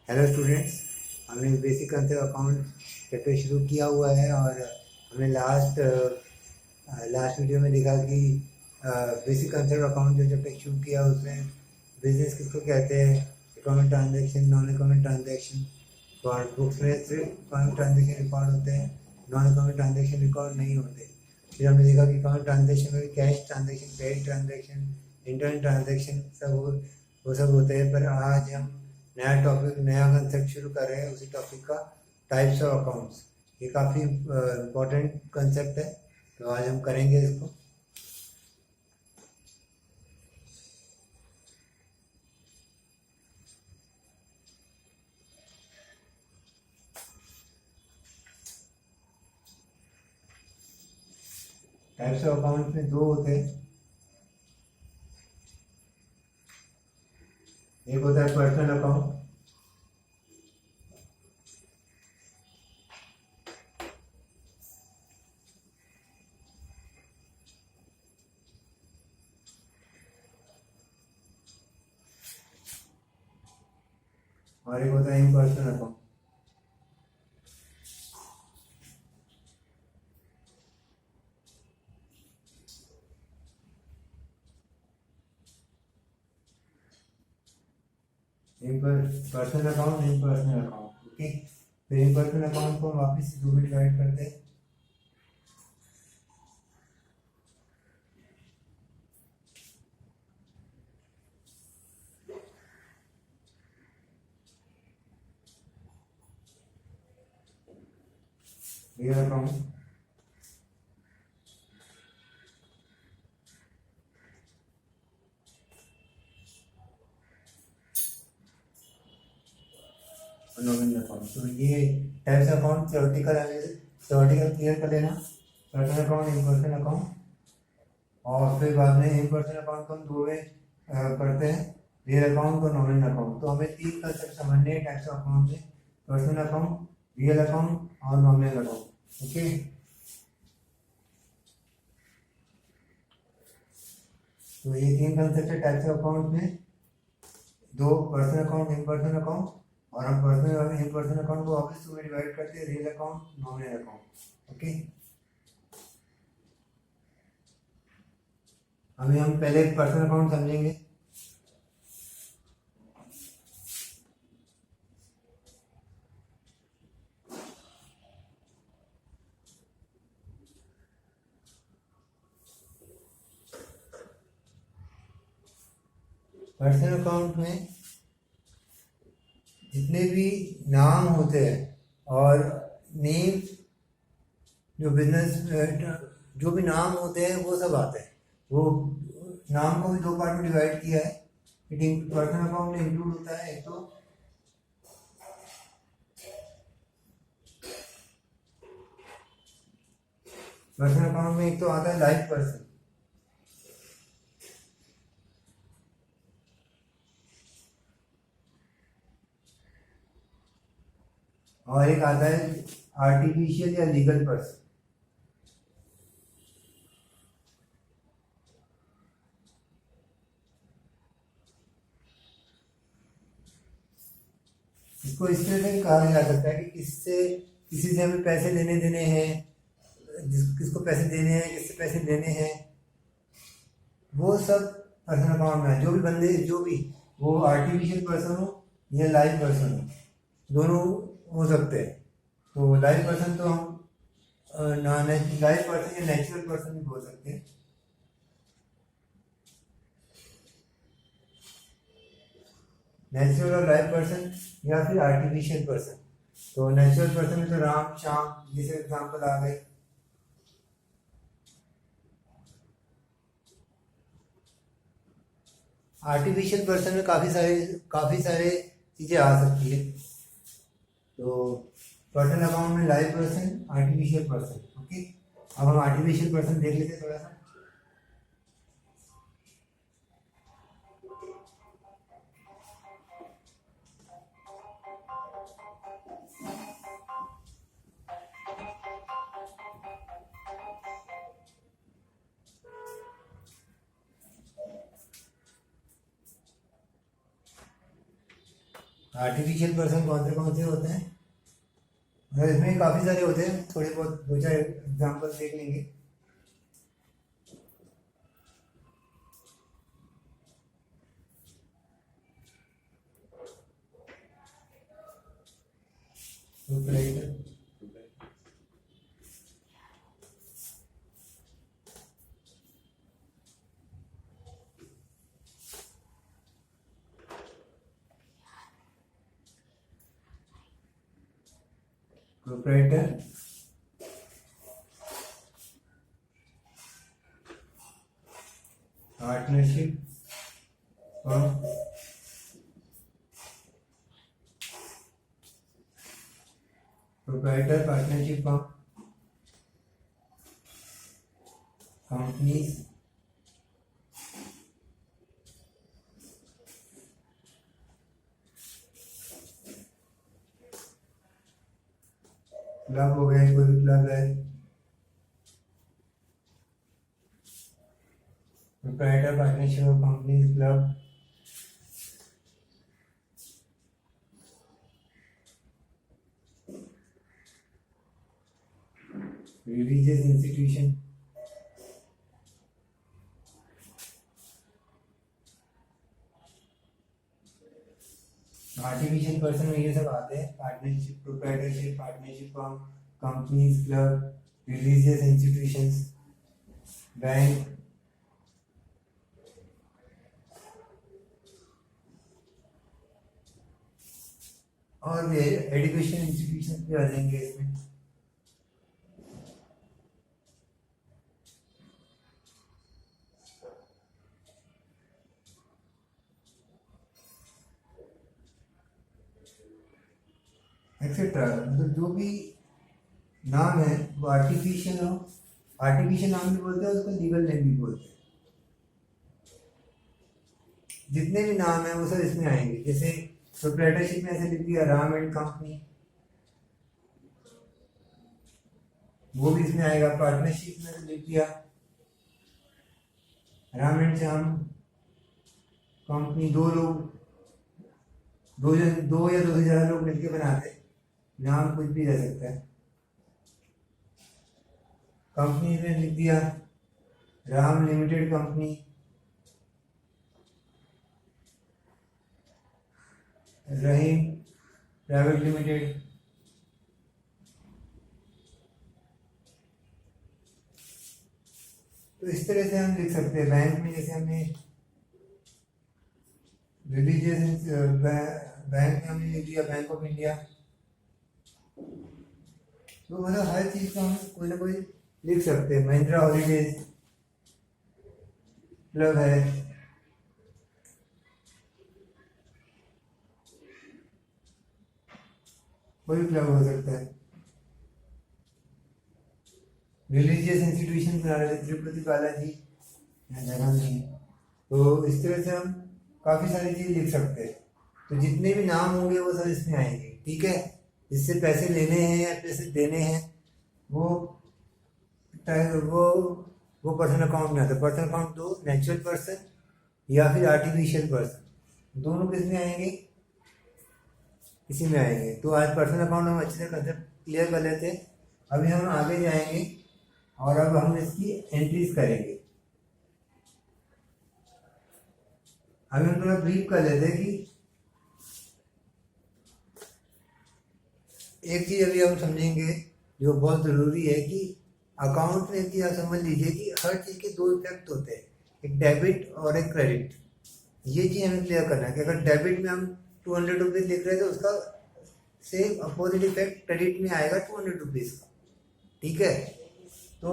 Hello students, हमने basic concept account chapter शुरू किया हुआ है और हमने लास्ट वीडियो में देखा कि बेसिक कंसेप्ट अकाउंट जो चैप्टर शुरू किया उसमें बिजनेस किसको कहते हैं, economic transaction, non economic transaction. और बुक्स में सिर्फ इकोनॉमिक ट्रांजैक्शन रिकॉर्ड होते हैं, नॉन इकोनॉमिक ट्रांजैक्शन रिकॉर्ड नहीं होते। फिर हमने देखा कि इकोनॉमिक ट्रांजैक्शन में cash transaction, credit transaction, internet transaction वो सब होते हैं। पर आज हम नया टॉपिक, नया कंसेप्ट शुरू कर रहे हैं उसी टॉपिक का, टाइप्स ऑफ अकाउंट्स। ये काफ़ी इम्पोर्टेंट कंसेप्ट है, तो आज हम करेंगे इसको। टाइप्स ऑफ अकाउंट्स में दो होते हैं, एक होता है पर्सनल अकाउंट और एक होता है impersonal account. Personal account, impersonal account, okay. फिर इम्पर्सनल अकाउंट को वापस दो में डिवाइड करते हैं। रियल अकाउंट और नॉमिनल अकाउंट। तो ये टाइप्स अकाउंट थ्योरेटिकल क्लियर कर लेना। पर्सनल अकाउंट, इम्पर्सनल अकाउंट, और फिर बाद में इम्पर्सनल अकाउंट को हम दो में करते हैं, रियल अकाउंट और नॉमिनल अकाउंट। तो हमें तीन कंसेप्ट समझने हैं टाइप्स ऑफ अकाउंट में, पर्सनल अकाउंट, रियल अकाउंट और नॉमिनल अकाउंट, ओके। तो ये तीन कंसेप्ट है टाइप्स ऑफ अकाउंट में, दो पर्सनल अकाउंट, इम्पर्सनल अकाउंट, और हम पर्सनल और इम्पर्सनल अकाउंट को वापस दो में डिवाइड करते हैं, real account, nominal account, okay. अभी हम पहले पर्सनल अकाउंट समझेंगे। पर्सनल अकाउंट में जितने भी नाम होते हैं और नेम, जो बिजनेस जो भी नाम होते हैं वो सब आते हैं। वो नाम को भी दो पार्ट में डिवाइड किया है। पर्सनल अकाउंट में इंक्लूड होता है एक तो पर्सनल अकाउंट में एक तो आता है लाइफ पर्सन, और एक आता है आर्टिफिशियल या लीगल पर्सन। इसको इस तरह से कहा जा सकता है कि किसी से हमें पैसे लेने देने हैं, किसको पैसे देने हैं, किससे पैसे लेने हैं, वो सब पर्सनल अकाउंट में है। जो भी बंदे, जो भी वो आर्टिफिशियल पर्सन हो या लाइव पर्सन हो, दोनों हो सकते हैं। तो लाइव पर्सन तो हम लाइव पर्सन या नेचुरल पर्सन भी बोल सकते हैं। नेचुरल और लाइव पर्सन या फिर आर्टिफिशियल पर्सन। तो नेचुरल पर्सन में तो राम, श्याम, ये सब एग्जाम्पल आ गए। आर्टिफिशियल पर्सन में काफ़ी सारे चीज़ें आ सकती है। तो पर्सनल अकाउंट में live person, artificial person, okay. अब हम आर्टिफिशियल पर्सन देख लेते हैं थोड़ा सा। आर्टिफिशियल पर्सन कौन से होते हैं? और इसमें काफ़ी सारे होते हैं, थोड़े बहुत दो चार एग्जाम्पल देख लेंगे। Proprietor, partnership firm, proprietor partnership firm, companies, club हो गए, कोई भी क्लब है, proprietor partnership of companies, club, religious institution, artificial person में ये सब आते हैं, partnership, proprietorship, partnership firm, companies, club, religious institutions, bank, और भी एजुकेशन इंस्टीट्यूशन भी आ जाएंगे इसमें। एक्सेट्रा, मतलब जो भी नाम है वो आर्टिफिशियल हो, आर्टिफिशियल नाम भी बोलते हैं, उसको लीगल नेम भी बोलते हैं। जितने भी नाम है वो सब इसमें आएंगे। जैसे प्रोप्राइटरशिप में ऐसे लिख दिया राम एंड कंपनी, वो भी इसमें आएगा। पार्टनरशिप में लिख दिया राम एंड श्याम कंपनी, दो लोग, दो या दो से ज्यादा लोग मिलकर बनाते, नाम कुछ भी रह सकता है। कंपनी में लिख दिया राम लिमिटेड कंपनी, रहीम प्राइवेट लिमिटेड, तो इस तरह से हम लिख सकते हैं। बैंक में जैसे हमने रिलीजियस बैंक में हमने लिख दिया बैंक ऑफ इंडिया, तो मतलब हर चीज को हम कोई ना कोई लिख सकते हैं। महिंद्रा हॉलीडेज क्लब है, कोई भी क्लब हो सकता है। रिलीजियस इंस्टीट्यूशन बना रहे थे, तिरुपति बालाजी, यहाँ जगह नहीं है, तो इस तरह से हम काफ़ी सारी चीज़ लिख सकते हैं। तो जितने भी नाम होंगे वो सब इसमें आएंगे, ठीक है। जिससे पैसे लेने हैं या पैसे देने हैं वो पर्सनल अकाउंट में आता है। पर्सनल अकाउंट दो, नेचुरल पर्सन या फिर आर्टिफिशियल पर्सन, दोनों किस में आएंगे? इसी में आएंगे। तो आज पर्सनल अकाउंट हम अच्छे से कंसेप्ट क्लियर कर लेते हैं। अभी हम आगे जाएंगे और अब हम इसकी एंट्रीज करेंगे। अभी हम थोड़ा ब्रीफ कर लेते हैं कि एक चीज अभी हम समझेंगे जो बहुत ज़रूरी है कि अकाउंट में कि आप समझ लीजिए कि हर चीज़ के दो इफेक्ट होते हैं, एक डेबिट और एक क्रेडिट। ये चीज़ हमें क्लियर करना है कि अगर डेबिट में हम 200 रुपीज़ लिख रहे हैं तो उसका सेम अपोजिट इफेक्ट क्रेडिट में आएगा 200 रुपीज़ का, ठीक है। तो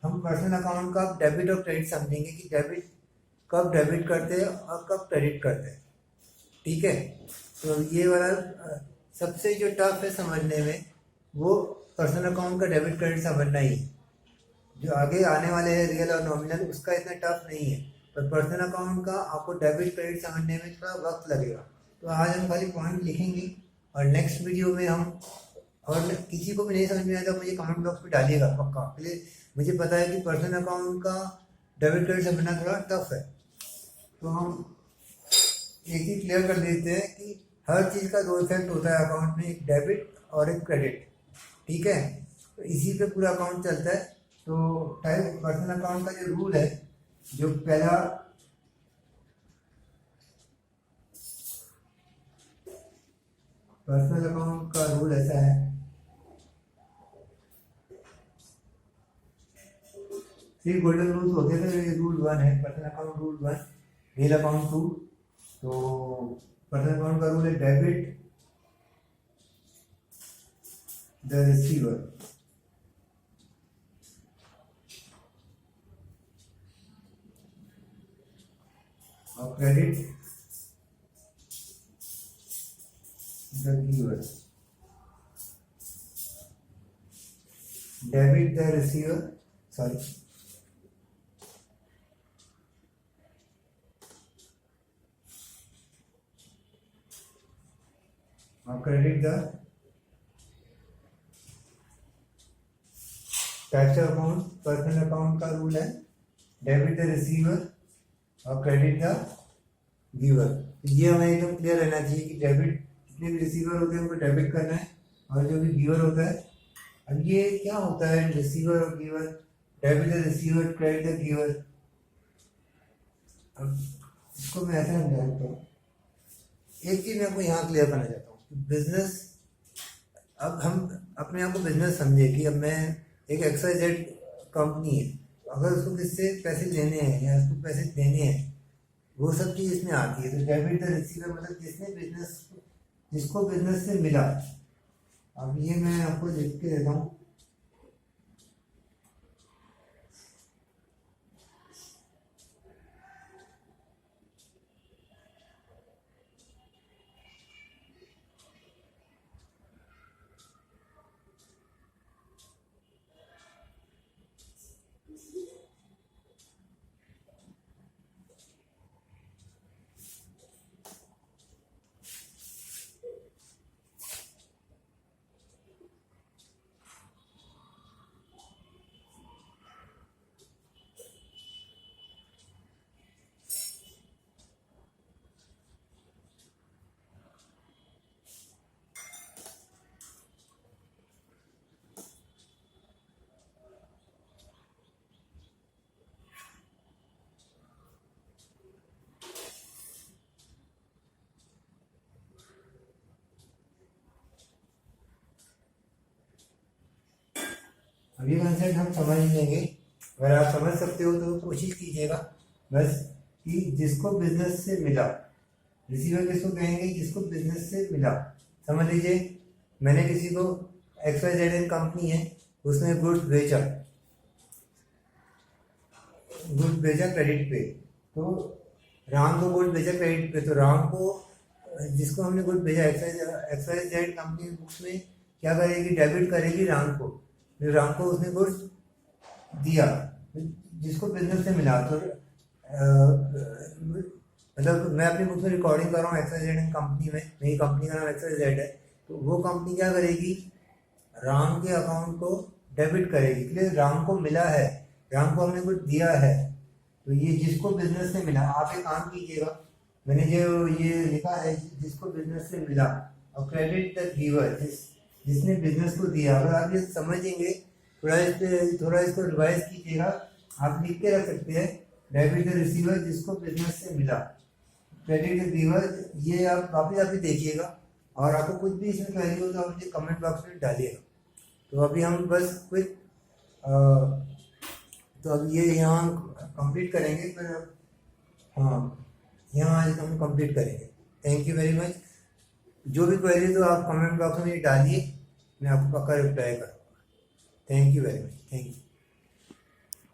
हम पर्सनल अकाउंट का डेबिट और क्रेडिट समझेंगे कि डेबिट कब डेबिट करते हैं और कब क्रेडिट करते हैं, ठीक है। तो ये वाला सबसे जो टफ है समझने में वो पर्सनल अकाउंट का डेबिट क्रेडिट समझना ही है। जो आगे आने वाले हैं रियल और नॉमिनल, उसका इतना टफ नहीं है, पर पर्सनल अकाउंट का आपको डेबिट क्रेडिट समझने में थोड़ा वक्त लगेगा। तो आज हम खाली पॉइंट लिखेंगे और नेक्स्ट वीडियो में हम, और किसी को भी नहीं समझ में आया तो मुझे कमेंट बॉक्स में डालिएगा पक्का। पहले मुझे पता है कि पर्सनल अकाउंट का डेबिट क्रेडिट समझना थोड़ा टफ है, तो हम एक ही क्लियर कर देते हैं कि हर चीज़ का दो इफेक्ट होता है अकाउंट में, एक डेबिट और एक क्रेडिट, ठीक है। तो इसी पे पूरा अकाउंट चलता है। तो टाइप पर्सनल अकाउंट का जो रूल है, जो पहला पर्सनल अकाउंट का रूल ऐसा है, थ्री गोल्डन रूल्स होते थे, ये रूल 1 है, personal account rule 1, real account 2। तो पर्सनल अकाउंट का रूल है डेबिट द रिसीवर और credit the giver. Debit the receiver, sorry, और credit the types of account. Personal account का रूल है डेबिट द रिसीवर और क्रेडिट द गिवर। ये हमें एकदम क्लियर रहना चाहिए कि डेबिट, जितने भी रिसीवर होते हैं उनको डेबिट करना है, और जो भी गिवर होता है, अब ये क्या होता है रिसीवर और giver, debit the receiver credit the giver. अब इसको मैं ऐसा समझाता हूँ, एक चीज मैं आपको यहाँ क्लियर करना चाहता हूँ, बिजनेस, अब हम अपने आप को बिजनेस समझे कि अब मैं एक XYZ कंपनी है, अगर उसको किससे पैसे लेने हैं या उसको पैसे देने हैं, वो सब चीज़ इसमें आती है। तो डेबिट द रिसीवर मतलब जिसको बिजनेस से मिला। अब ये मैं आपको लिख के देता हूँ, अब ये कंसेप्ट हम समझ लेंगे। अगर आप समझ सकते हो तो कोशिश कीजिएगा बस, कि जिसको बिजनेस से मिला, रिसीवर किसको कहेंगे, जिसको बिजनेस से मिला। समझ लीजिए मैंने किसी को XYZ कंपनी है, उसने गुड्स बेचा, क्रेडिट पे, तो राम को गुड्स बेचा क्रेडिट पे, तो राम को, जिसको हमने गुड्स भेजा XYZ कंपनी बुक्स में क्या करेगी, डेबिट करेगी राम को, राम को उसने गुड्स दिया, जिसको बिजनेस से मिला। तो मतलब मैं अपनी बुक में रिकॉर्डिंग कर रहा हूँ XYZ कंपनी में, मेरी कंपनी का नाम XYZ है, तो वो कंपनी क्या करेगी, राम के अकाउंट को डेबिट करेगी, इसलिए राम को मिला है, राम को हमने कुछ दिया है। तो ये जिसको बिजनेस से मिला, आप एक काम कीजिएगा, मैंने जो ये लिखा है जिसको बिजनेस से मिला, और क्रेडिट द गिवर, जिसने बिजनेस को दिया। अगर आप ये समझेंगे, थोड़ा इसको रिवाइज कीजिएगा, आप लिख के रख सकते हैं डेबिट द रिसीवर, जिसको बिजनेस से मिला, क्रेडिट द गिवर। ये आप वापस देखिएगा, और आपको कुछ भी इसमें क्वेरी हो तो आप मुझे कमेंट बॉक्स में डालिएगा। तो अभी हम बस क्विक, तो अब ये यहाँ कंप्लीट करेंगे, फिर हाँ यहाँ आज हम कंप्लीट करेंगे। Thank you very much. जो भी क्वेरी तो आप कमेंट बॉक्स में डालिए, मैं आपको पक्का रिप्लाई करूँगा। Thank you very much, thank you.